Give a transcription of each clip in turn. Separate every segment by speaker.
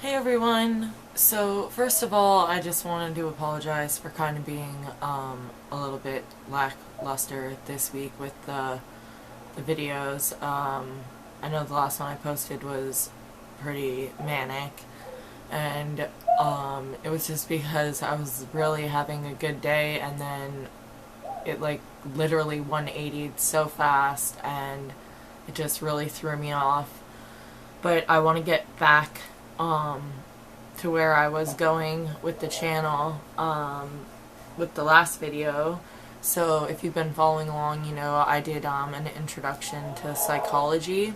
Speaker 1: Hey everyone! So first of all, I just wanted to apologize for kind of being a little bit lackluster this week with the videos. I know the last one I posted was pretty manic, and it was just because I was really having a good day, and then it like literally 180'd so fast, and it just really threw me off. But I want to get back to where I was going with the channel with the last video. So if you've been following along, you know I did an introduction to psychology,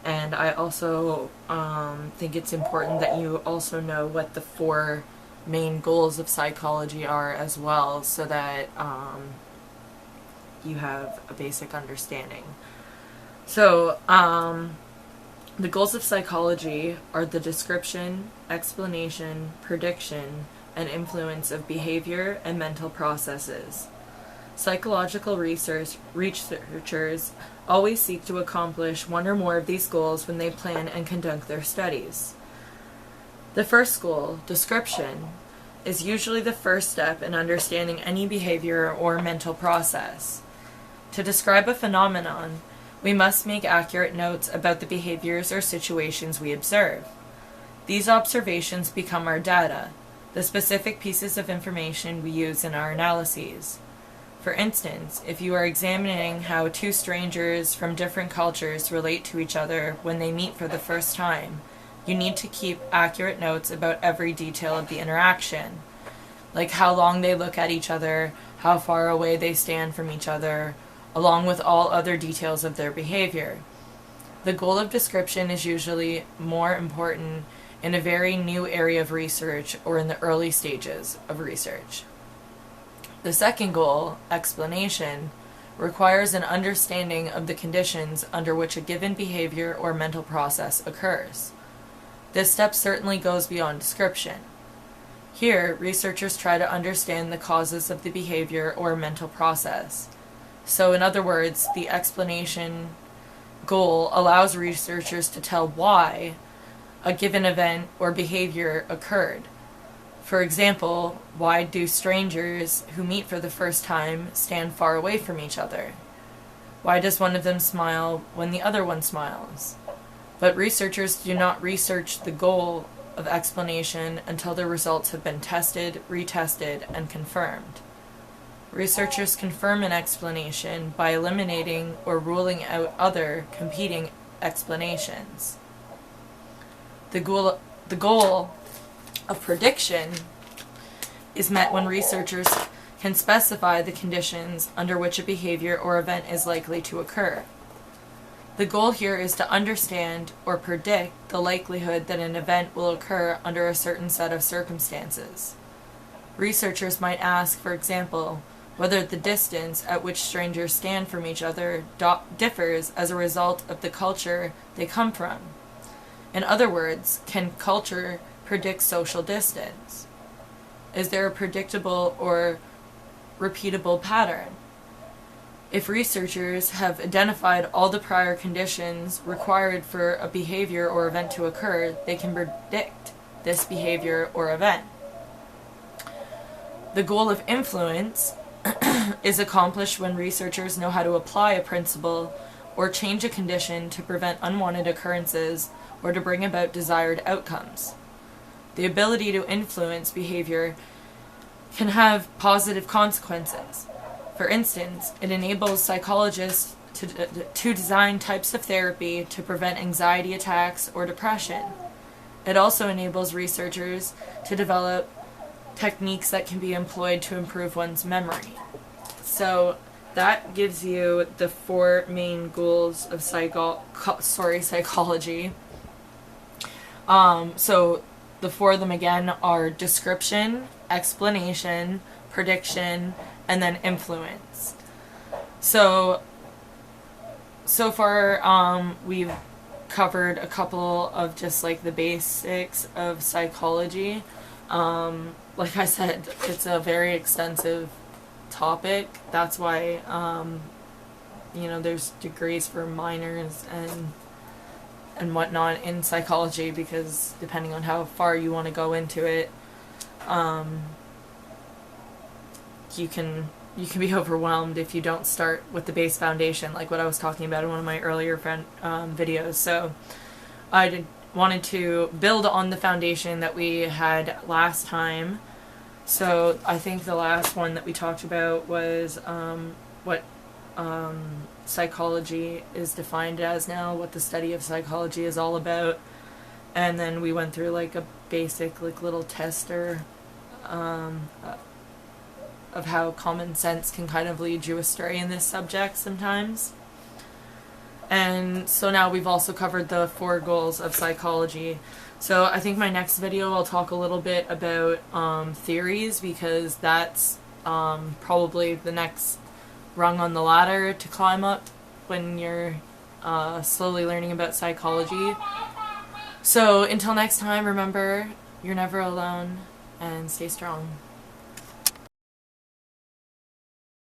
Speaker 1: and I also think it's important that you also know what the four main goals of psychology are as well, so that you have a basic understanding. So the goals of psychology are the description, explanation, prediction, and influence of behavior and mental processes. Psychological researchers always seek to accomplish one or more of these goals when they plan and conduct their studies. The first goal, description, is usually the first step in understanding any behavior or mental process. To describe a phenomenon, we must make accurate notes about the behaviors or situations we observe. These observations become our data, the specific pieces of information we use in our analyses. For instance, if you are examining how two strangers from different cultures relate to each other when they meet for the first time, you need to keep accurate notes about every detail of the interaction, like how long they look at each other, how far away they stand from each other, along with all other details of their behavior. The goal of description is usually more important in a very new area of research or in the early stages of research. The second goal, explanation, requires an understanding of the conditions under which a given behavior or mental process occurs. This step certainly goes beyond description. Here, researchers try to understand the causes of the behavior or mental process. So in other words, the explanation goal allows researchers to tell why a given event or behavior occurred. For example, why do strangers who meet for the first time stand far away from each other? Why does one of them smile when the other one smiles? But researchers do not research the goal of explanation until the results have been tested, retested, and confirmed. Researchers confirm an explanation by eliminating or ruling out other competing explanations. The goal of prediction is met when researchers can specify the conditions under which a behavior or event is likely to occur. The goal here is to understand or predict the likelihood that an event will occur under a certain set of circumstances. Researchers might ask, for example, whether the distance at which strangers stand from each other differs as a result of the culture they come from. In other words, can culture predict social distance? Is there a predictable or repeatable pattern? If researchers have identified all the prior conditions required for a behavior or event to occur, they can predict this behavior or event. The goal of influence is accomplished when researchers know how to apply a principle or change a condition to prevent unwanted occurrences or to bring about desired outcomes. The ability to influence behavior can have positive consequences. For instance, it enables psychologists to design types of therapy to prevent anxiety attacks or depression. It also enables researchers to develop techniques that can be employed to improve one's memory. So that gives you the four main goals of psychology. So the four of them again are description, explanation, prediction, and then influence. So far we've covered a couple of just like the basics of psychology. Like I said, it's a very extensive topic. That's why, there's degrees for minors and and whatnot in psychology, because depending on how far you want to go into it, you can be overwhelmed if you don't start with the base foundation, like what I was talking about in one of my earlier videos. So I wanted to build on the foundation that we had last time. So I think the last one that we talked about was what psychology is defined as now, what the study of psychology is all about, and then we went through like a basic like little tester of how common sense can kind of lead you astray in this subject sometimes. And so now we've also covered the 4 goals of psychology. So I think my next video I'll talk a little bit about theories, because that's probably the next rung on the ladder to climb up when you're slowly learning about psychology. So until next time, remember, you're never alone, and stay strong.